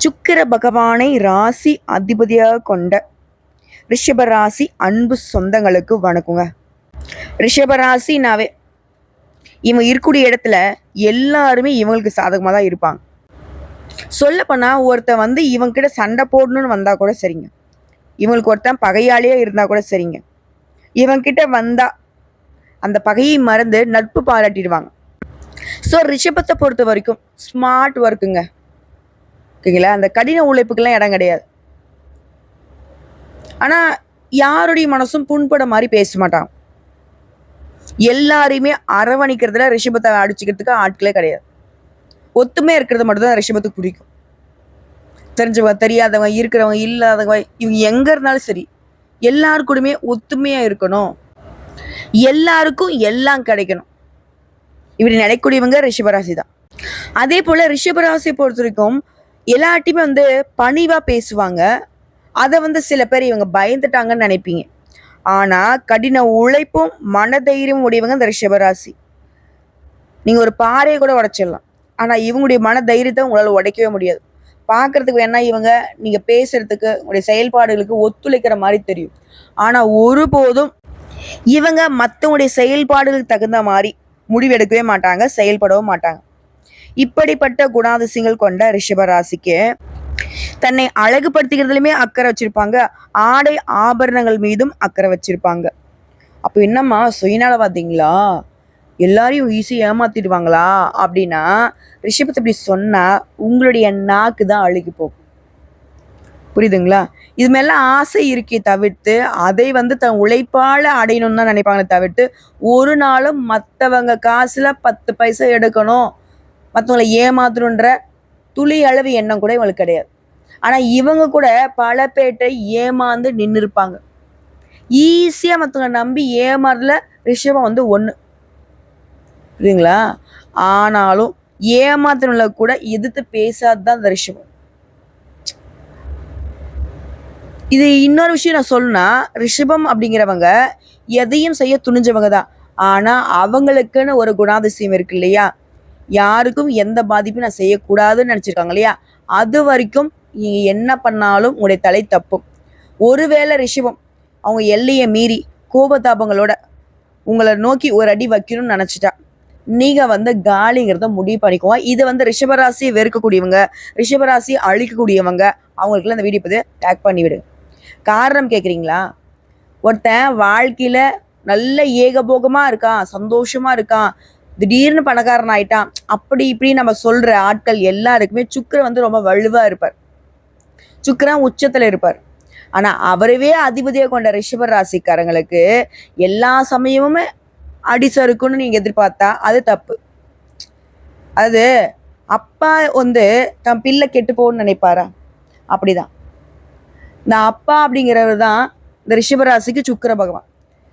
சுக்கிர பகவானை ராசி அதிபதியாக கொண்ட ரிஷபராசி அன்பு சொந்தங்களுக்கு வணக்கங்க. ரிஷபராசினாவே இவங்க இருக்கக்கூடிய இடத்துல எல்லாருமே இவங்களுக்கு சாதகமாக தான் இருப்பாங்க. சொல்லப்போனா ஒருத்தன் இவங்க கிட்ட சண்டை போடணும்னு வந்தா கூட சரிங்க, இவங்களுக்கு ஒருத்தன் பகையாளியே இருந்தா கூட சரிங்க, இவங்க கிட்ட வந்தா அந்த பகையை மறந்து நட்பு பாராட்டிடுவாங்க. ஸோ ரிஷபத்தை பொறுத்த வரைக்கும் ஸ்மார்ட் ஒர்க்குங்க, ஓகேங்களா? அந்த கடின உழைப்புக்கெல்லாம் இடம் கிடையாது. ஆனால் யாருடைய மனசும் புண்பட மாதிரி பேச மாட்டாங்க. எல்லாரையுமே அரவணைக்கிறதுல ரிஷபத்தை அடிச்சுக்கிறதுக்கு ஆட்களே கிடையாது. ஒத்துமையா இருக்கிறது மட்டும்தான் ரிஷபத்துக்கு பிடிக்கும். தெரிஞ்சவங்க தெரியாதவங்க இருக்கிறவங்க இல்லாதவங்க இவங்க எங்க இருந்தாலும் சரி எல்லாருக்கூடமே ஒத்துமையா இருக்கணும், எல்லாருக்கும் எல்லாம் கிடைக்கணும், இப்படி நினைக்கக்கூடியவங்க ரிஷபராசி தான். அதே போல ரிஷபராசியை பொறுத்த வரைக்கும் எல்லாட்டையுமே பணிவா பேசுவாங்க. அதை சில பேர் இவங்க பயந்துட்டாங்கன்னு நினைப்பீங்க. ஆனா கடின உழைப்பும் மனதைரியம் உடையவங்க இந்த ரிஷபராசி. நீங்க ஒரு பாறையை கூட உடைச்சிடலாம், ஆனா இவங்களுடைய மன தைரியத்தை உங்களால உடைக்கவே முடியாது. பார்க்கறதுக்கு வேணா இவங்க நீங்க பேசுறதுக்கு உங்களுடைய செயல்பாடுகளுக்கு ஒத்துழைக்கிற மாதிரி தெரியும். ஆனா ஒருபோதும் இவங்க மற்றவங்களுடைய செயல்பாடுகளுக்கு தகுந்த மாதிரி முடிவெடுக்கவே மாட்டாங்க, செயல்படவும் மாட்டாங்க. இப்படிப்பட்ட குணாதிசயங்கள் கொண்ட ரிஷபராசிக்கு தன்னை அழகுபடுத்திக்கிறதுலையுமே அக்கறை வச்சிருப்பாங்க, ஆடை ஆபரணங்கள் மீதும் அக்கறை வச்சிருப்பாங்க. அப்போ என்னம்மா சுயநலவாதீங்களா, எல்லாரையும் ஈஸியாக ஏமாத்திடுவாங்களா அப்படின்னா ரிஷபத்தை இப்படி சொன்னா உங்களுடைய நாக்கு தான் அழுகி போகும். புரியுதுங்களா? இது மேல ஆசை இருக்கே தவிர்த்து அதை தன் உழைப்பால அடையணும்னு தான் நினைப்பாங்களே தவிர்த்து ஒரு நாளும் மற்றவங்க காசுல 10 பைசா எடுக்கணும், மற்றவங்களை ஏமாத்தணுன்ற துளி அளவு எண்ணம் கூட இவங்களுக்கு கிடையாது. ஆனா இவங்க கூட பல பேட்டை ஏமாந்து நின்று இருப்பாங்க. ஈஸியா மற்றவங்க நம்பி ஏமாறல ரிஷபம் ஒண்ணு, புரியுதுங்களா? ஆனாலும் ஏமாத்தின கூட எதிர்த்து பேசாதுதான் இந்த ரிஷபம். இது இன்னொரு விஷயம் நான் சொல்லணும்னா, ரிஷபம் அப்படிங்கிறவங்க எதையும் செய்ய துணிஞ்சவங்க தான். ஆனா அவங்களுக்குன்னு ஒரு குணாதிசயம் இருக்கு இல்லையா, யாருக்கும் எந்த பாதிப்பும் நான் செய்யக்கூடாதுன்னு நினைச்சிருக்காங்க இல்லையா, அது வரைக்கும் நீங்க என்ன பண்ணாலும் உங்களுடைய தலை தப்பும். ஒருவேளை ரிஷபம் அவங்க எல்லையை மீறி கோபதாபங்களோட உங்களை நோக்கி ஒரு அடி வைக்கணும்னு நினைச்சிட்டா நீங்க காலிங்கிறத முடிவு பண்ணிக்குவோம். இது ரிஷபராசியை வெறுக்கக்கூடியவங்க, ரிஷபராசியை அழிக்கக்கூடியவங்க அவங்களுக்குலாம் இந்த வீடியோ பத்தி டேக் பண்ணி விடுங்க. காரணம் கேட்குறீங்களா? ஒருத்தன் வாழ்க்கையில நல்ல ஏகபோகமா இருக்கான், சந்தோஷமா இருக்கான், திடீர்னு பணக்காரன் ஆயிட்டான், அப்படி இப்படி நம்ம சொல்ற ஆட்கள் எல்லாருக்குமே சுக்கிரன் ரொம்ப வலுவா இருப்பார், சுக்கிரன் உச்சத்துல இருப்பார். ஆனா அவரவே அதிபதியா கொண்ட ரிஷப ராசிக்காரங்களுக்கு எல்லா சமயமுமே அடிசறுக்குன்னு நீங்க எதிர்பார்த்தா அது தப்பு. அது அப்பா தன் பிள்ளை கெட்டு போகணும்னு நினைப்பாரா? அப்படிதான் இந்த அப்பா அப்படிங்கிறவர் தான் இந்த ரிஷபராசிக்கு சுக்கிர பகவான்.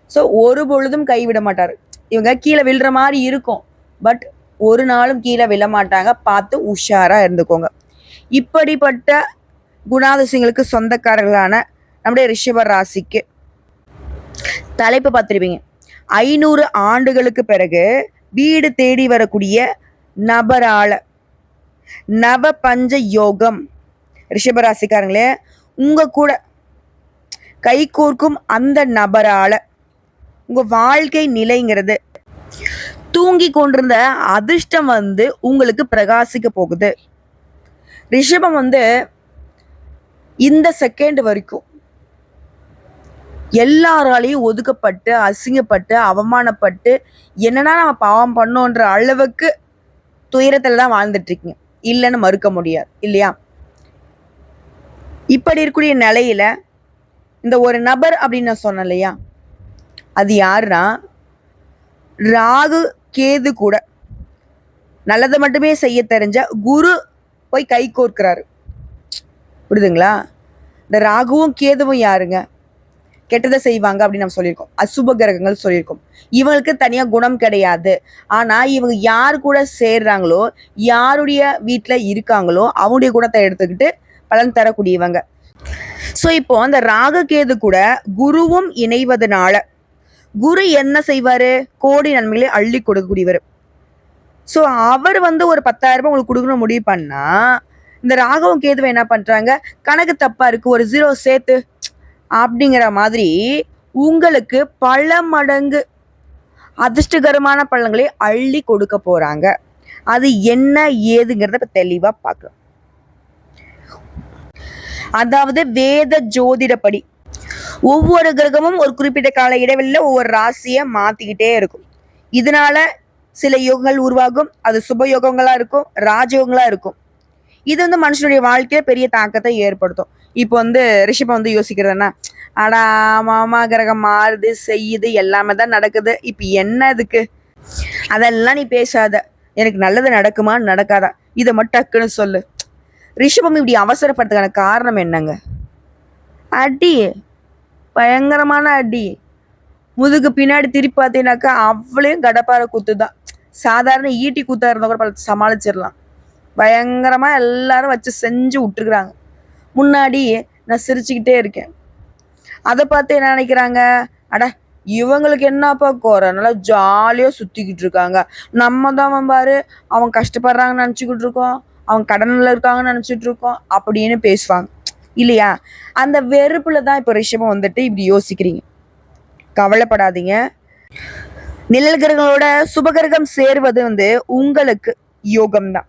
ஸோ ஒரு பொழுதும் கைவிட மாட்டாரு. இவங்க கீழே விழுற மாதிரி இருக்கும், பட் ஒரு நாளும் கீழே விழ மாட்டாங்க. பார்த்து உஷாரா இருந்துக்கோங்க. இப்படிப்பட்ட குணாதிசயங்களுக்கு சொந்தக்காரர்களான நம்முடைய ரிஷப ராசிக்கு தலைப்பு பார்த்துருப்பீங்க. 500 ஆண்டுகளுக்கு பிறகு வீடு தேடி வரக்கூடிய நபரால நவ பஞ்ச யோகம். ரிஷபராசிக்காரங்களே, உங்க கூட கை கோர்க்கும் அந்த நபரால உங்க வாழ்க்கை நிலைங்கிறது தூங்கி கொண்டிருந்த அதிர்ஷ்டம் உங்களுக்கு பிரகாசிக்க போகுது. ரிஷபம் இந்த செகண்ட் வரைக்கும் எல்லாராலையும் ஒதுக்கப்பட்டு அசிங்கப்பட்டு அவமானப்பட்டு என்னன்னா நம்ம பாவம் பண்ணோன்ற அளவுக்கு துயரத்துல தான் வாழ்ந்துட்டு இருக்கீங்க, இல்லைன்னு மறுக்க முடியாது இல்லையா? இப்படி இருக்கக்கூடிய நிலையில இந்த ஒரு நபர் அப்படின்னு நான் சொன்னேன் இல்லையா, அது யாருன்னா ராகு கேது கூட நல்லதை மட்டுமே செய்ய தெரிஞ்ச குரு போய் கை கோர்க்கிறாரு. புரியுதுங்களா? இந்த ராகுவும் கேதுவும் யாருங்க? கெட்டதை செய்வாங்க அப்படின்னு நம்ம சொல்லியிருக்கோம், அசுப கிரகங்கள் சொல்லியிருக்கோம். இவங்களுக்கு தனியா குணம் கிடையாது. ஆனா இவங்க யார் கூட சேர்றாங்களோ, யாருடைய வீட்டுல இருக்காங்களோ அவங்களுடைய குணத்தை எடுத்துக்கிட்டு பலன் தரக்கூடியவங்க. ஸோ இப்போ அந்த ராகு கேது கூட குருவும் இணைவதனால குரு என்ன செய்வாரு? கோடி நன்மைகளை அள்ளி கொடுக்கக்கூடியவர். ஸோ அவர் ஒரு 10,000 ரூபாய் உங்களுக்கு கொடுக்கணும் முடிவு பண்ணா இந்த ராகவும் கேதுவை என்ன பண்றாங்க, கணக்கு தப்பா இருக்கு, ஒரு 0 சேர்த்து அப்படிங்கிற மாதிரி உங்களுக்கு பல மடங்கு அதிர்ஷ்டகரமான பலன்களை அள்ளி கொடுக்க போறாங்க. அது என்ன ஏதுங்கிறத இப்ப தெளிவா பார்க்கலாம். அதாவது வேத ஜோதிடப்படி ஒவ்வொரு கிரகமும் ஒரு குறிப்பிட்ட கால இடைவெளியில ஒவ்வொரு ராசியை மாத்திக்கிட்டே இருக்கும். இதனால சில யோகங்கள் உருவாகும். அது சுப யோகங்களா இருக்கும், ராஜயோகங்களா இருக்கும். இது வந்து மனுஷனுடைய வாழ்க்கையில பெரிய தாக்கத்தை ஏற்படுத்தும். இப்போ வந்து ரிஷபம் வந்து யோசிக்கிறதுன்னா, ஆடா மாமா கிரகம் மாறுது செய்யுது எல்லாமே தான் நடக்குது, இப்ப என்ன இதுக்கு, அதெல்லாம் நீ பேசாத, எனக்கு நல்லது நடக்குமா நடக்காதா இதை மட்டும் டக்குன்னு சொல்லு. ரிஷபம் இப்படி அவசரப்படுறதுக்கான காரணம் என்னங்க? அடி, பயங்கரமான அடி, முதுகு பின்னாடி திருப்பி பார்த்தீங்கன்னாக்கா அவ்வளையும் கடப்பார குத்து தான். சாதாரண ஈட்டி குத்தா இருந்தா கூட சமாளிச்சிடலாம். பயங்கரமா எல்லாரும் வச்சு செஞ்சு விட்டுருக்குறாங்க. முன்னாடி நான் சிரிச்சுக்கிட்டே இருக்கேன். அதை பார்த்து என்ன நினைக்கிறாங்க, அட இவங்களுக்கு என்னப்பா குறை, நல்லா ஜாலியா சுத்திக்கிட்டு இருக்காங்க, நம்ம தான் பாரு அவங்க கஷ்டப்படுறாங்கன்னு நினச்சிக்கிட்டு இருக்கோம், அவங்க கடனில் இருக்காங்கன்னு நினச்சிட்டு இருக்கோம் அப்படின்னு பேசுவாங்க இல்லையா? அந்த வெறுப்புல தான் இப்போ ரிஷபம் வந்துட்டு இப்படி யோசிக்கிறீங்க. கவலைப்படாதீங்க. நிழல் கிரகங்களோட சுபகிரகம் சேர்வது வந்து உங்களுக்கு யோகம்தான்.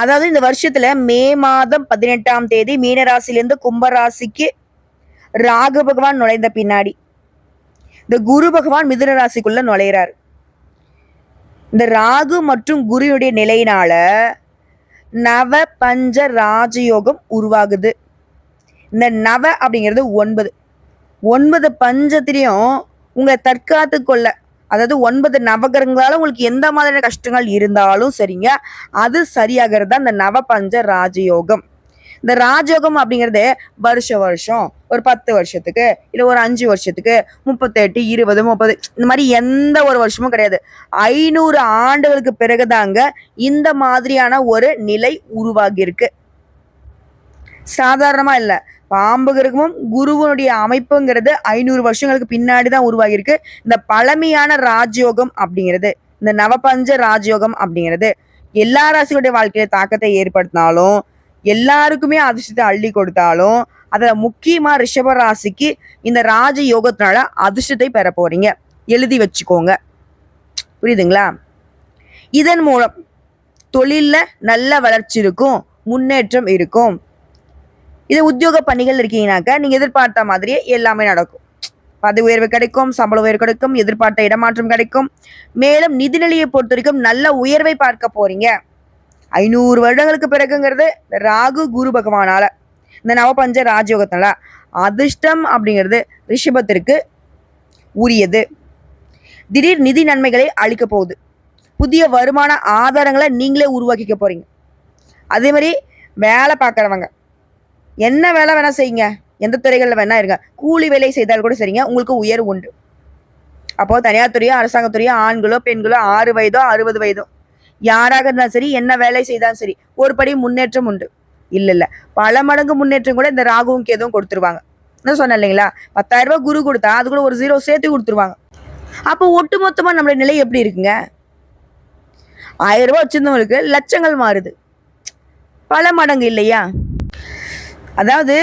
அதாவது இந்த வருஷத்துல மே மாதம் 18ஆம் தேதி மீனராசிலிருந்து கும்பராசிக்கு ராகு பகவான் நுழைந்த பின்னாடி இந்த குரு பகவான் மிதுன ராசிக்குள்ள நுழையிறாரு. இந்த ராகு மற்றும் குருவுடைய நிலையினால நவ பஞ்ச ராஜயோகம் உருவாகுது. இந்த நவ அப்படிங்கிறது 9 பஞ்சத்திலையும் உங்களை தற்காத்து கொள்ள, அதாவது 9 நவகிரகங்களால உங்களுக்கு எந்த மாதிரியான கஷ்டங்கள் இருந்தாலும் சரிங்க, அது சரியாகிறது தான் இந்த நவபஞ்ச ராஜயோகம். இந்த ராஜயோகம் அப்படிங்கிறது வருஷம் ஒரு 10 வருஷத்துக்கு இல்லை ஒரு 5 வருஷத்துக்கு 38 20 30 இந்த மாதிரி எந்த ஒரு வருஷமும் கிடையாது. 500 ஆண்டுகளுக்கு பிறகுதாங்க இந்த மாதிரியான ஒரு நிலை உருவாகி இருக்கு. சாதாரணமா இல்லை. பாம்பு கிரகமும் குருவனுடைய அமைப்புங்கிறது 500 வருஷங்களுக்கு பின்னாடி தான் உருவாகி இருக்கு. இந்த பழமையான ராஜயோகம் அப்படிங்கிறது, இந்த நவபஞ்ச ராஜயோகம் அப்படிங்கிறது எல்லா ராசிகளுடைய வாழ்க்கையில தாக்கத்தை ஏற்படுத்தினாலும், எல்லாருக்குமே அதிர்ஷ்டத்தை அள்ளி கொடுத்தாலும், அதுல முக்கியமா ரிஷப ராசிக்கு இந்த ராஜ யோகத்தினால அதிர்ஷ்டத்தை பெற போறீங்க. எழுதி வச்சுக்கோங்க. புரியுதுங்களா? இதன் மூலம் தொழில்ல நல்ல வளர்ச்சி இருக்கும், முன்னேற்றம் இருக்கும். இது உத்தியோக பணிகள் இருக்கீங்கன்னாக்கா நீங்க எதிர்பார்த்த மாதிரியே எல்லாமே நடக்கும். பதவி உயர்வு கிடைக்கும், சம்பள உயர்வு கிடைக்கும், எதிர்பார்த்த இடமாற்றம் கிடைக்கும். மேலும் நிதிநிலையை பொறுத்த வரைக்கும் நல்ல உயர்வை பார்க்க போறீங்க. 500 வருடங்களுக்கு பிறகுங்கிறது ராகு குரு பகவானால, இந்த நவபஞ்ச ராஜயோகத்தினால அதிர்ஷ்டம் அப்படிங்கிறது ரிஷபத்திற்கு உரியது. திடீர் நிதி நன்மைகளை அளிக்க போகுது. புதிய வருமான ஆதாரங்களை நீங்களே உருவாக்கிக்க போறீங்க. அதே மாதிரி வேலை பார்க்குறவங்க என்ன வேலை வேணா செய்யுங்க, எந்த துறைகளில் வேணா இருங்க, கூலி வேலை செய்தால் கூட சரிங்க, உங்களுக்கு உயர்வு உண்டு. அப்போ தனியார் துறையோ அரசாங்கத்துறையோ ஆண்களோ பெண்களோ 6 வயதோ 60 வயதோ யாராக இருந்தாலும் சரி, என்ன வேலை செய்தாலும் சரி, ஒரு படி முன்னேற்றம் உண்டு. இல்லை பல மடங்கு முன்னேற்றம் கூட இந்த ராகுவும் கேதுவும் கொடுத்துருவாங்க. என்ன சொன்னேன் இல்லைங்களா? 10,000 ரூபாய் குரு கொடுத்தா அது கூட ஒரு 0 சேர்த்து கொடுத்துருவாங்க. அப்போ ஒட்டு மொத்தமா நம்மளுடைய நிலை எப்படி இருக்குங்க? 1000 ரூபாய் வச்சிருந்தவங்களுக்கு லட்சங்கள் மாறுது. பல மடங்கு இல்லையா? அதாவது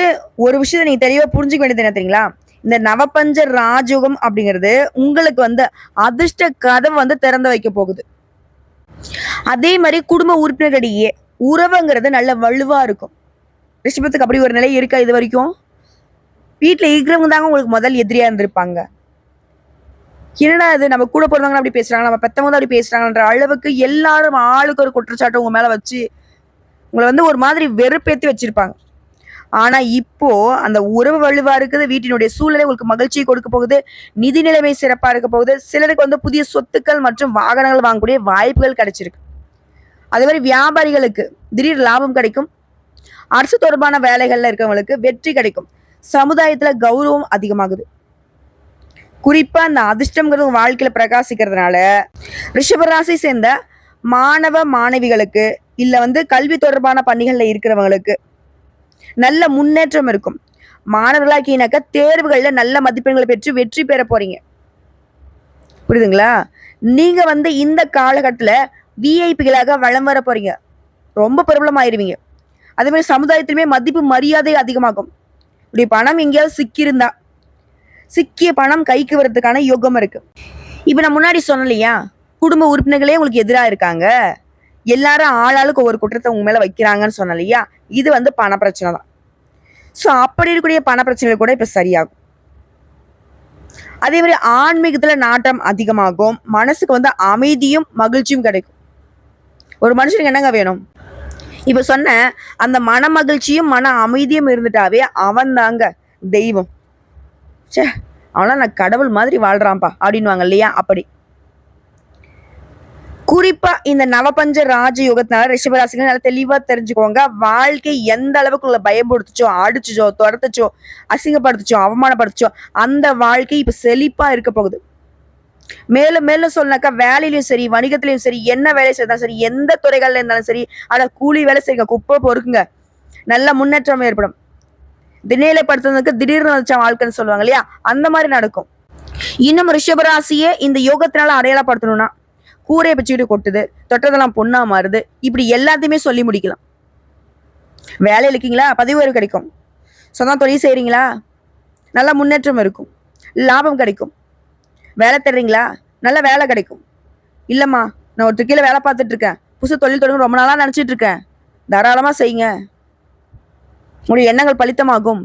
ஒரு விஷயத்தை நீங்க தெளிவா புரிஞ்சுக்க வேண்டியது என்ன தெரியுங்களா? இந்த நவபஞ்ச ராஜயோகம் அப்படிங்கிறது உங்களுக்கு வந்து அதிர்ஷ்ட கதவை வந்து திறந்து வைக்க போகுது. அதே மாதிரி குடும்ப உறுப்பினர்களிடையே உறவுங்கிறது நல்ல வலுவா இருக்கும். ரிஷபத்துக்கு அப்படி ஒரு நிலை இருக்கா? இது வரைக்கும் வீட்டுல இருக்கிறவங்க தாங்க உங்களுக்கு முதல் எதிரியா இருந்திருப்பாங்க. என்னடா இது, நம்ம கூட பிறந்தவங்க அப்படி பேசுறாங்க, நம்ம பெத்தவங்க தான் அப்படி பேசுறாங்கன்ற அளவுக்கு எல்லாரும் ஆளுக்கு ஒரு குற்றச்சாட்டு உங்க மேல வச்சு உங்களை வந்து ஒரு மாதிரி வெறுப்பேத்தி வச்சிருப்பாங்க. ஆனா இப்போ அந்த உறவு வலுவா இருக்குது, வீட்டினுடைய சூழ்நிலை உங்களுக்கு மகிழ்ச்சியை கொடுக்க போகுது, நிதி நிலைமை சிறப்பா இருக்க போகுது. சிலருக்கு வந்து புதிய சொத்துக்கள் மற்றும் வாகனங்கள் வாங்கக்கூடிய வாய்ப்புகள் கிடைச்சிருக்கு. அதே மாதிரி வியாபாரிகளுக்கு திடீர் லாபம் கிடைக்கும். அரசு தொடர்பான வேலைகள்ல இருக்கவங்களுக்கு வெற்றி கிடைக்கும். சமுதாயத்துல கௌரவம் அதிகமாகுது. குறிப்பா அந்த அதிர்ஷ்டம்ங்கிறது வாழ்க்கையில பிரகாசிக்கிறதுனால ரிஷபராசி சேர்ந்த மாணவ மாணவிகளுக்கு இல்ல வந்து கல்வி தொடர்பான பணிகள்ல இருக்கிறவங்களுக்கு நல்ல முன்னேற்றம் இருக்கும். மாணவர்களாக்கினாக்க தேர்வுகள்ல நல்ல மதிப்பெண்களை பெற்று வெற்றி பெற போறீங்க. புரியுதுங்களா? நீங்க வந்து இந்த காலகட்டத்துல விஐபிகளாக வளம் வர போறீங்க. ரொம்ப பிரபலம் ஆயிருவீங்க. அதே மாதிரி சமுதாயத்திலுமே மதிப்பு மரியாதை அதிகமாகும். இப்படி பணம் எங்கேயாவது சிக்கியிருந்தா சிக்கிய பணம் கைக்கு வர்றதுக்கான யோகம் இருக்கு. இப்ப நான் முன்னாடி சொன்னேன் இல்லையா, குடும்ப உறுப்பினர்களே உங்களுக்கு எதிராக இருக்காங்க, எல்லாரும் ஆளாளுக்கு ஒவ்வொரு குற்றத்தை உங்க மேல வைக்கிறாங்கன்னு சொன்னேன் இல்லையா, இது பண பிரச்சனை தான். ஸோ அப்படி இருக்கக்கூடிய பண பிரச்சனைகள் கூட இப்ப சரியாகும். அதே மாதிரி ஆன்மீகத்துல நாட்டம் அதிகமாகும். மனசுக்கு அமைதியும் மகிழ்ச்சியும் கிடைக்கும். ஒரு மனுஷனுக்கு என்னங்க வேணும்? இப்ப சொன்ன அந்த மன மகிழ்ச்சியும் மன அமைதியும் இருந்துட்டாவே அவன் தாங்க தெய்வம். சே, அவனா நான் கடவுள் மாதிரி வாழ்றான்ப்பா அப்படின்வாங்க இல்லையா, அப்படி. குறிப்பா இந்த நவபஞ்ச ராஜயோகத்தினால ரிஷபராசிகள் நல்லா தெளிவா தெரிஞ்சுக்கோங்க. வாழ்க்கை எந்த அளவுக்கு உங்களை பயன்படுத்துச்சோ, அடிச்சுச்சோ, துரத்துச்சோ, அசிங்கப்படுத்துச்சோ, அவமானப்படுத்துச்சோ, அந்த வாழ்க்கை இப்ப செழிப்பா இருக்க போகுது. மேலும் மேலும் சொன்னாக்கா வேலையிலும் சரி, வணிகத்திலையும் சரி, என்ன வேலை செய்தாலும் சரி, எந்த துறைகள்ல இருந்தாலும் சரி, ஆனா கூலி வேலை செய்யுங்க, குப்பை பொறுக்குங்க, நல்ல முன்னேற்றம் ஏற்படும். திணையிலப்படுத்துறதுக்கு திடீர்னு வச்ச வாழ்க்கைன்னு சொல்லுவாங்க இல்லையா, அந்த மாதிரி நடக்கும். இன்னும் ரிஷபராசியை இந்த யோகத்தினால அடையாளப்படுத்தணும்னா, கூரையை பிச்சுக்கிட்டு கொட்டுது, தொட்டதெல்லாம் பொண்ணா மாறுது, இப்படி எல்லாத்தையுமே சொல்லி முடிக்கலாம். வேலையில் இருக்கீங்களா, பதவி உயர்வு கிடைக்கும். சொந்த தொழில் செய்கிறீங்களா, நல்ல முன்னேற்றம் இருக்கும், லாபம் கிடைக்கும். வேலை தர்றீங்களா, நல்ல வேலை கிடைக்கும். இல்லைம்மா, நான் ஒரு கீழே வேலை பார்த்துட்டு இருக்கேன், புதுசு தொழில் தொடங்க ரொம்ப நாளாக நினச்சிட்டு இருக்கேன், தாராளமாக செய்யுங்க, உங்களுடைய எண்ணங்கள் பலித்தமாகும்.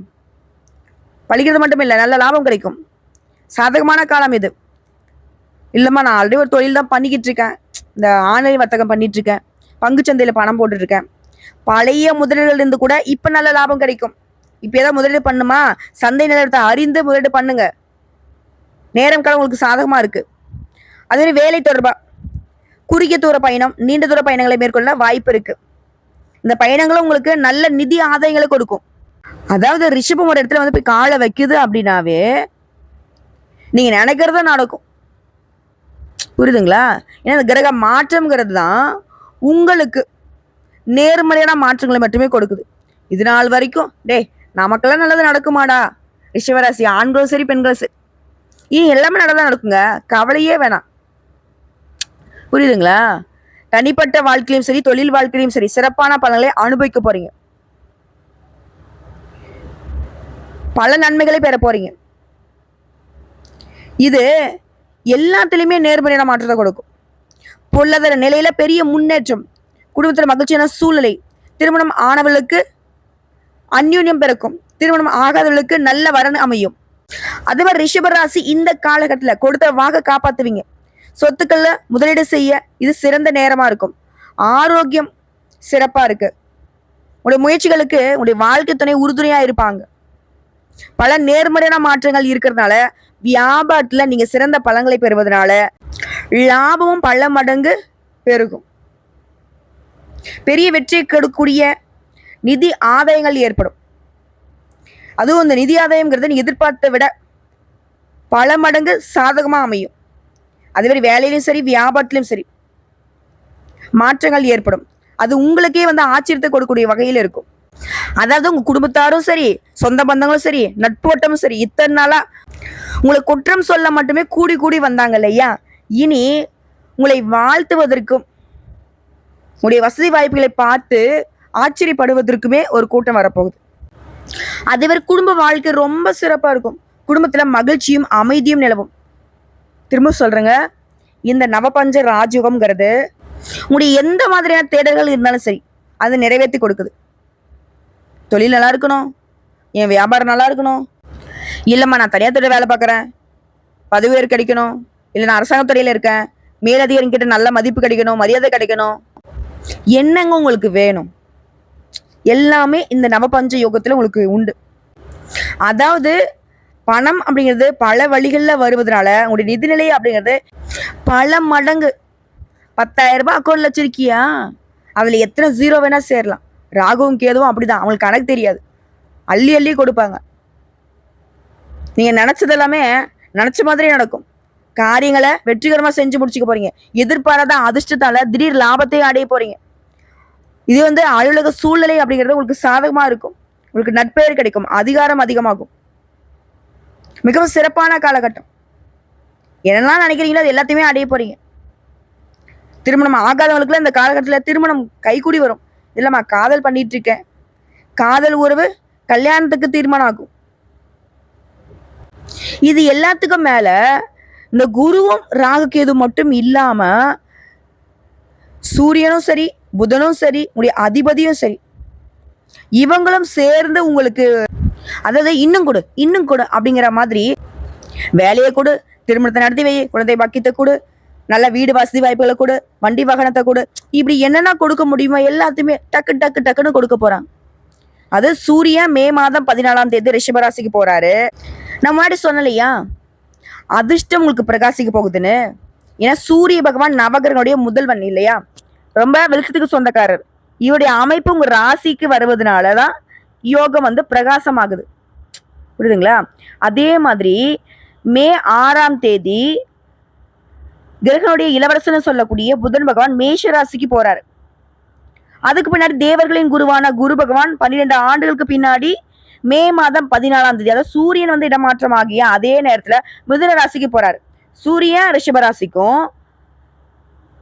பழிக்கிறது மட்டும் இல்லை, நல்ல லாபம் கிடைக்கும். சாதகமான காலம் இது. இல்லைம்மா, நான் ஆல்ரெடி ஒரு தொழில் தான் பண்ணிக்கிட்டு இருக்கேன், இந்த ஆன்லைன் வர்த்தகம் பண்ணிட்டு இருக்கேன், பங்குச்சந்தையில் பணம் போட்டுட்டு இருக்கேன், பழைய முதலீடுகள் இருந்து கூட இப்போ நல்ல லாபம் கிடைக்கும். இப்போ ஏதாவது முதலீடு பண்ணுமா, சந்தை நிலவரத்தை அறிந்து முதலீடு பண்ணுங்க, நேரம் காலம் உங்களுக்கு சாதகமாக இருக்கு. அதே மாதிரி வேலை தொடர்பா குறுகிய தூர பயணம், நீண்ட தூர பயணங்களை மேற்கொள்ள வாய்ப்பு இருக்கு. இந்த பயணங்களும் உங்களுக்கு நல்ல நிதி ஆதாயங்களை கொடுக்கும். அதாவது ரிஷபம் ஒரு இடத்துல போய் காலை வைக்குது அப்படின்னாவே நீங்க நினைக்கிறத நடக்கும். புரியுதுங்களா? ஏன்னா இந்த கிரக மாற்றம்ங்கிறது தான் உங்களுக்கு நேர்மறையான மாற்றங்களை மட்டுமே கொடுக்குது. இது நாள் வரைக்கும் நமக்கெல்லாம் நல்லது நடக்குமாடா, ரிஷபராசி ஆண்களும் சரி பெண்களும் சரி, இனி எல்லாமே நல்லதான் நடக்குங்க, கவலையே வேணாம். புரியுதுங்களா? தனிப்பட்ட வாழ்க்கையிலும் சரி, தொழில் வாழ்க்கையிலும் சரி, சிறப்பான பலன்களை அனுபவிக்க போறீங்க, பல நன்மைகளை பெற போறீங்க. இது எல்லாத்திலுமே நேர்மறையான மாற்றத்தை கொடுக்கும். பொருளாதார நிலையில பெரிய முன்னேற்றம், குடும்பத்தில் மகிழ்ச்சியான சூழ்நிலை, திருமணம் ஆனவர்களுக்கு அந்யூன்யம் பிறக்கும், திருமணம் ஆகாதவர்களுக்கு நல்ல வரன் அமையும். அதே மாதிரி ரிஷபராசி இந்த காலகட்டத்தில் கொடுத்த வாக்க காப்பாத்துவீங்க. சொத்துக்கள்ல முதலீடு செய்ய இது சிறந்த நேரமா இருக்கும். ஆரோக்கியம் சிறப்பா இருக்கு. உங்களுடைய முயற்சிகளுக்கு உங்களுடைய வாழ்க்கை துணை உறுதுணையா இருப்பாங்க. பல நேர்மறையான மாற்றங்கள் இருக்கிறதுனால வியாபாரத்துல நீங்க சிறந்த பலன்களை பெறுவதனால லாபமும் பல மடங்கு பெருகும். பெரிய வெற்றி கொடுக்கக்கூடிய நிதி ஆதாயங்கள் ஏற்படும். அதுவும் இந்த நிதி ஆதாயம்ங்கிறது நீங்க எதிர்பார்த்த விட பல மடங்கு சாதகமா அமையும். அதே மாதிரி வேலையிலும் சரி, வியாபாரத்திலும் சரி மாற்றங்கள் ஏற்படும். அது உங்களுக்கே ஆச்சரியத்தை கொடுக்கக்கூடிய வகையில் இருக்கும். அதாவது உங்க குடும்பத்தாரும் சரி, சொந்த பந்தங்களும் சரி, நட்பு வட்டமும் சரி, இத்தனை நாளா உங்களை குற்றம் சொல்ல மட்டுமே கூடி கூடி வந்தாங்க இல்லையா, இனி உங்களை வாழ்த்துவதற்கும் உங்களுடைய வசதி வாய்ப்புகளை பார்த்து ஆச்சரியப்படுவதற்குமே ஒரு கூட்டம் வரப்போகுது. அதே மாதிரி குடும்ப வாழ்க்கை ரொம்ப சிறப்பா இருக்கும். குடும்பத்துல மகிழ்ச்சியும் அமைதியும் நிலவும். திரும்ப சொல்றேங்க, இந்த நவபஞ்ச ராஜயோகம்ங்கிறது உங்களுடைய எந்த மாதிரியான தேடல்கள் இருந்தாலும் சரி அதை நிறைவேற்றி கொடுக்குது. தொழில் நல்லா இருக்கணும், என் வியாபாரம் நல்லா இருக்கணும், இல்லைம்மா நான் தனியார் துறையில் வேலை பார்க்குறேன், பதவி உயர்வு கிடைக்கணும், இல்லை நான் அரசாங்கத்துறையில் இருக்கேன், மேலதிகாரிகிட்ட நல்ல மதிப்பு கிடைக்கணும், மரியாதை கிடைக்கணும், என்னங்க உங்களுக்கு வேணும், எல்லாமே இந்த நவபஞ்ச யோகத்தில் உங்களுக்கு உண்டு. அதாவது பணம் அப்படிங்கிறது பல வழிகளில் வருவதனால உங்களுடைய நிதிநிலை அப்படிங்கிறது பல மடங்கு. 10,000 ரூபாய் அக்கௌண்ட்ல வச்சிருக்கியா, அதில் எத்தனை ஜீரோ வேணா சேரலாம். ராகுவும் கேதுவும் அப்படிதான், அவங்களுக்கு கணக்கு தெரியாது, அள்ளி அள்ளி கொடுப்பாங்க. நீங்க நினைச்சது எல்லாமே நினைச்ச மாதிரி நடக்கும். காரியங்களை வெற்றிகரமா செஞ்சு முடிச்சுக்க போறீங்க. எதிர்பாராத அதிர்ஷ்டத்தால திடீர் லாபத்தை அடைய போறீங்க. இது அலுவலக சூழ்நிலை அப்படிங்கிறது உங்களுக்கு சாதகமா இருக்கும். உங்களுக்கு நட்பெயர் கிடைக்கும், அதிகாரம் அதிகமாகும். மிகவும் சிறப்பான காலகட்டம். என்னெல்லாம் நினைக்கிறீங்களோ அது எல்லாத்தையுமே அடைய போறீங்க. திருமணம் ஆகாதவங்களுக்குலாம் இந்த காலகட்டத்தில் திருமணம் கைகூடி வரும். இல்லைம்மா காதல் பண்ணிட்டு இருக்கேன், காதல் உறவு கல்யாணத்துக்கு தீர்மானம் ஆகும். இது எல்லாத்துக்கும் மேல இந்த குருவும் ராகுகேது மட்டும் இல்லாம சூரியனும் சரி, புதனும் சரி, உங்களுடைய அதிபதியும் சரி, இவங்களும் சேர்ந்து உங்களுக்கு, அதாவது இன்னும் கொடு அப்படிங்கிற மாதிரி வேலையை கொடு, திருமணத்தை நடத்தி வை, குழந்தை பாக்கியத்தை கொடு, நல்ல வீடு வசதி வாய்ப்புகளை கொடு, வண்டி வாகனத்தை கொடு, இப்படி என்னென்ன கொடுக்க முடியுமோ எல்லாத்தையுமே டக்குன்னு கொடுக்க போறாங்க. அது சூரியன் மே மாதம் 14ஆம் தேதி ரிஷபராசிக்கு போறாரு. நான் முன்னாடி சொன்னலையா அதிர்ஷ்டம் உங்களுக்கு பிரகாசிக்க போகுதுன்னு. ஏன்னா சூரிய பகவான் நவகிரகனுடைய முதல்வன் இல்லையா, ரொம்ப வெளிச்சத்துக்கு சொந்தக்காரர். இவருடைய அமைப்பு உங்க ராசிக்கு வருவதனாலதான் யோகம் பிரகாசமாகுது. புரியுதுங்களா? அதே மாதிரி மே 6ஆம் தேதி கிரகனுடைய இளவரசன் சொல்லக்கூடிய புதன் பகவான் மேஷ ராசிக்கு போறாரு. அதுக்கு பின்னாடி தேவர்களின் குருவான குரு பகவான் 12 ஆண்டுகளுக்கு பின்னாடி மே மாதம் 14ஆம் தேதி, அதாவது சூரியன் இடமாற்றம் ஆகிய அதே நேரத்துல மிதுன ராசிக்கு போறாரு. சூரியன் ரிஷப ராசிக்கும்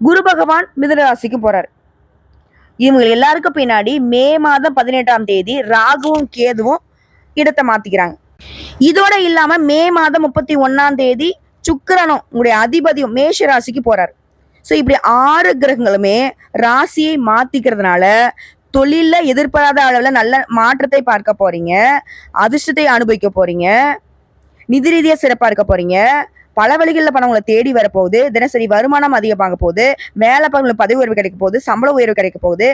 குரு பகவான் மிதுன ராசிக்கும் போறாரு. இவங்க எல்லாருக்கும் பின்னாடி மே மாதம் 18ஆம் தேதி ராகுவும் கேதுவும் இடத்தை மாத்திக்கிறாங்க. இதோட இல்லாம மே மாதம் 31ஆம் தேதி சுக்கிரனும் உங்களுடைய அதிபதியும் மேஷ ராசிக்கு போறாரு. ஸோ இப்படி 6 கிரகங்களுமே ராசியை மாத்திக்கிறதுனால தொழில எதிர்பாராத அளவுல நல்ல மாற்றத்தை பார்க்க போறீங்க, அதிர்ஷ்டத்தை அனுபவிக்க போறீங்க, நிதி ரீதியா சிறப்பா இருக்க போறீங்க, பல வழிகளில் பணம் உங்களை தேடி வரப்போகுது, தினசரி வருமானம் அதிகமாக போகுது, வேலை பார்க்க பதவி உயர்வு கிடைக்க போகுது, சம்பள உயர்வு கிடைக்க போகுது,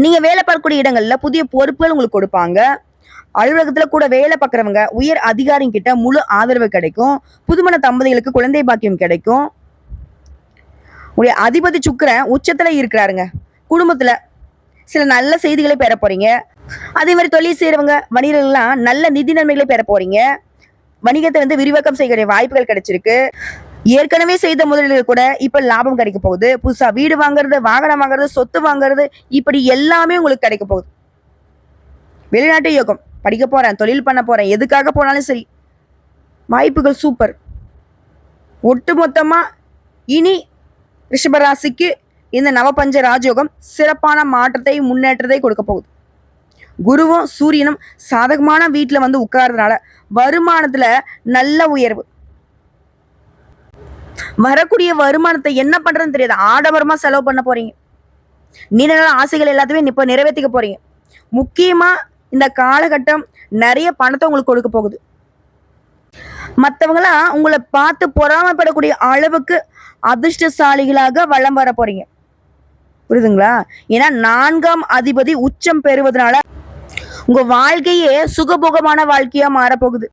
நீங்க வேலை பார்க்கக்கூடிய இடங்கள்ல புதிய பொறுப்புகள் உங்களுக்கு கொடுப்பாங்க, அலுவலகத்துல கூட வேலை பார்க்குறவங்க உயர் அதிகாரிங்க கிட்ட முழு ஆதரவு கிடைக்கும், புதுமண தம்பதிகளுக்கு குழந்தை பாக்கியம் கிடைக்கும். உடைய அதிபதி சுக்கிரன் உச்சத்துல இருக்கிறாருங்க. குடும்பத்துல சில நல்ல செய்திகளை பெற போறீங்க. அதே மாதிரி தொழில் செய்யறவங்க வணிகர்கள்லாம் நல்ல நிதி நன்மைகளை பெற போறீங்க. வணிகத்தை விரிவாக்கம் செய்கிற வாய்ப்புகள் கிடைச்சிருக்கு. ஏற்கனவே செய்த முதலீடுகள் கூட இப்ப லாபம் கிடைக்க போகுது. புதுசா வீடு வாங்குறது, வாகனம் வாங்குறது, சொத்து வாங்குறது, இப்படி எல்லாமே உங்களுக்கு கிடைக்க போகுது. வெளிநாட்டு யோகம், படிக்க போறேன், தொழில் பண்ண போறேன், எதுக்காக போனாலும் சரி, வாய்ப்புகள் சூப்பர். ஒட்டு மொத்தமா இனி ரிஷபராசிக்கு இந்த நவபஞ்ச ராஜயோகம் சிறப்பான மாற்றத்தை முன்னேற்றத்தை கொடுக்க போகுது. குருவும் சூரியனும் சாதகமான வீட்டுல உட்கார்றதுனால வருமானத்துல நல்ல உயர்வு. வரக்கூடிய வருமானத்தை என்ன பண்றதுன்னு தெரியாது, ஆடம்பரமா செலவு பண்ண போறீங்க. நீண்ட நாள் ஆசைகள் எல்லாத்தையுமே இப்ப நிறைவேற்றிக்க போறீங்க. முக்கியமா இந்த காலகட்டம் நிறைய பணத்தை உங்களுக்கு கொடுக்க போகுது. மற்றவங்களாம் உங்களை பார்த்து பொறாமைப்படக்கூடிய அளவுக்கு அதிர்ஷ்டசாலிகளாக வளம் வர போறீங்க. புரியுதுங்களா? ஏன்னா 4ஆம் அதிபதி உச்சம் பெறுவதனால உங்க வாழ்க்கையே சுகபோகமான வாழ்க்கையா மாறப்போகுது.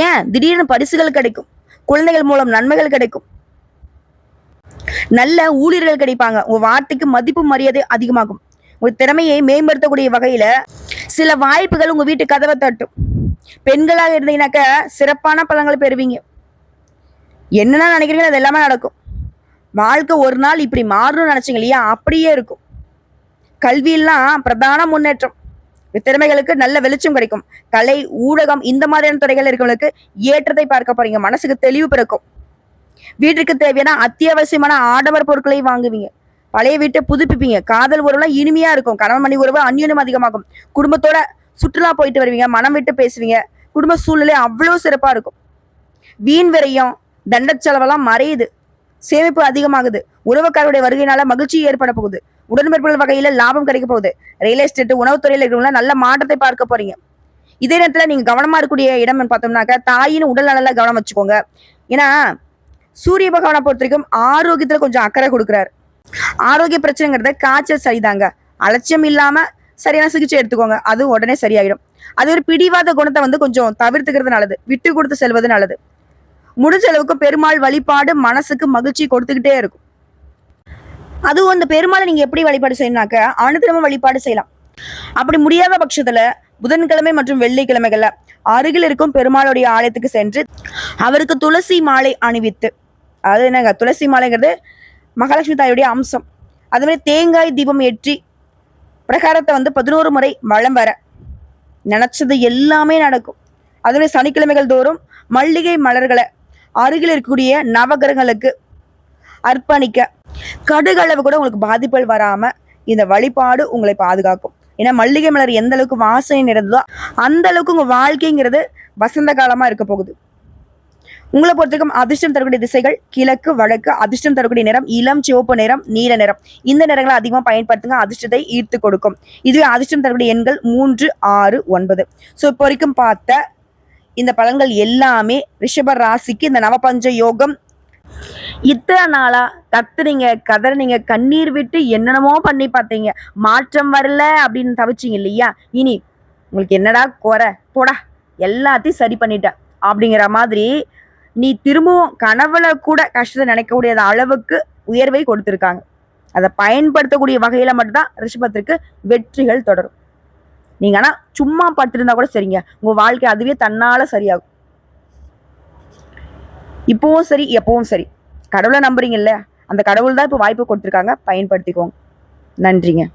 ஏன் திடீர்னு பரிசுகள் கிடைக்கும், குழந்தைகள் மூலம் நன்மைகள் கிடைக்கும், நல்ல ஊழியர்கள் கிடைப்பாங்க, உங்க வார்த்தைக்கு மதிப்பு மரியாதை அதிகமாகும், உங்க திறமையை மேம்படுத்தக்கூடிய வகையில சில வாய்ப்புகள் உங்க வீட்டு கதவை தட்டும். பெண்களாக இருந்தீங்கன்னாக்க சிறப்பான பலன்களை பெறுவீங்க. என்னென்ன நினைக்கிறீங்களோ அது எல்லாமே நடக்கும். வாழ்க்கை ஒரு நாள் இப்படி மாறணும்னு நினைச்சீங்க இல்லையா, அப்படியே இருக்கும். கல்வியெல்லாம் பிரதான முன்னேற்றம், திறமைகளுக்கு நல்ல வெளிச்சம் கிடைக்கும். கலை, ஊடகம், இந்த மாதிரியான துறைகள் இருக்கிறவங்களுக்கு ஏற்றத்தை பார்க்க போறீங்க. மனசுக்கு தெளிவு பிறக்கும். வீட்டுக்கு தேவையான அத்தியாவசியமான ஆடம்பர பொருட்களை வாங்குவீங்க. பழைய வீட்டை புதுப்பிப்பீங்க. காதல் உறவுலாம் இனிமையா இருக்கும். கணவன் மனைவி உறவு அந்யோன்யம் அதிகமாகும். குடும்பத்தோட சுற்றுலா போயிட்டு வருவீங்க, மனம் விட்டு பேசுவீங்க. குடும்ப சூழ்நிலை அவ்வளவு சிறப்பா இருக்கும். வீண் விரையும், தண்ட செலவெல்லாம் மறையுது, சேமிப்பு அதிகமாகுது. உறவுக்காரருடைய வருகையினால மகிழ்ச்சி ஏற்பட போகுது. உடன்பிறப்புகள் வகையில லாபம் கிடைக்க போகுது. ரியல் எஸ்டேட், உணவுத்துறையில இருக்கிறவங்க நல்ல மாற்றத்தை பார்க்க போறீங்க. இதே நேரத்துல நீங்க கவனமா இருக்கக்கூடிய இடம் பார்த்தோம்னாக்க தாயின் உடல் நல கவனம் வச்சுக்கோங்க. ஏன்னா சூரிய பகவானை பொறுத்த வரைக்கும் ஆரோக்கியத்துல கொஞ்சம் அக்கறை கொடுக்குறாரு. ஆரோக்கிய பிரச்சனைங்கிறத காய்ச்சல் சரிதாங்க, அலட்சியம் இல்லாம சரியான சிகிச்சை எடுத்துக்கோங்க, அது உடனே சரியாயிடும். அது ஒரு பிடிவாத குணத்தை கொஞ்சம் தவிர்த்துக்கிறது நல்லது, விட்டு கொடுத்து செல்வது நல்லது. முடிஞ்ச அளவுக்கு பெருமாள் வழிபாடு மனசுக்கு மகிழ்ச்சி கொடுத்துக்கிட்டே இருக்கும். அதுவும் அந்த பெருமாளை நீங்க எப்படி வழிபாடு செய்யணும்னாக்க அனுதினமும் வழிபாடு செய்யலாம். அப்படி முடியாத பட்சத்துல புதன்கிழமை மற்றும் வெள்ளிக்கிழமைகள்ல அருகில் இருக்கும் பெருமாளுடைய ஆலயத்துக்கு சென்று அவருக்கு துளசி மாலை அணிவித்து, அது என்னங்க துளசி மாலைங்கிறது மகாலட்சுமி தாயுடைய அம்சம். அது மாதிரி தேங்காய் தீபம் ஏற்றி பிரகாரத்தை 11 முறை வலம் வர நினைச்சது எல்லாமே நடக்கும். அதுவே சனிக்கிழமைகள் தோறும் மல்லிகை மலர்களை அருகில் இருக்கக்கூடிய நவகிரகங்களுக்கு அர்ப்பணிக்க கடுகளவு கூட உங்களுக்கு பாதிப்புகள் வராம இந்த வழிபாடு உங்களை பாதுகாக்கும். ஏன்னா மல்லிகை மலர் எந்த அளவுக்கு வாசனை நிறைந்ததோ அந்த அளவுக்கு உங்க வாழ்க்கைங்கிறது வசந்த காலமா இருக்க போகுது. உங்களை பொறுத்தவரைக்கும் அதிர்ஷ்டம் தரக்கூடிய திசைகள் கிழக்கு, வடக்கு. அதிர்ஷ்டம் தரக்கூடிய நிறம் இளம் சிவப்பு நிறம், நீல நிறம். இந்த நிறங்களை அதிகமா பயன்படுத்துங்க, அதிர்ஷ்டத்தை ஈர்த்து கொடுக்கும். இது அதிர்ஷ்டம் தரக்கூடிய எண்கள் 3, 6, 9. ஸோ இப்போ வரைக்கும் பார்த்த இந்த பலன்கள் எல்லாமே ரிஷப ராசிக்கு இந்த நவபஞ்ச யோகம். இத்தனை நாளா கத்துறீங்க, கதறினீங்க, கண்ணீர் விட்டு என்னென்னமோ பண்ணி பார்த்தீங்க, மாற்றம் வரல அப்படின்னு தவிச்சிங்க இல்லையா? இனி உங்களுக்கு என்னடா குறை, போடா எல்லாத்தையும் சரி பண்ணிட்ட அப்படிங்கிற மாதிரி நீ திரும்பவும் கனவுல கூட கஷ்டத்தை நினைக்கக்கூடிய அளவுக்கு உயர்வை கொடுத்திருக்காங்க. அதை பயன்படுத்தக்கூடிய வகையில மட்டும்தான் ரிஷபத்திற்கு வெற்றிகள் தொடரும். நீங்க ஆனா சும்மா படுத்திருந்தா கூட சரிங்க, உங்க வாழ்க்கை அதுவே தன்னால சரியாகும். இப்பவும் சரி, எப்பவும் சரி, கடவுளை நம்புறீங்கல்ல, அந்த கடவுள் தான் இப்போ வாய்ப்பு கொடுத்துருக்காங்க, பயன்படுத்திக்கோங்க. நன்றிங்க.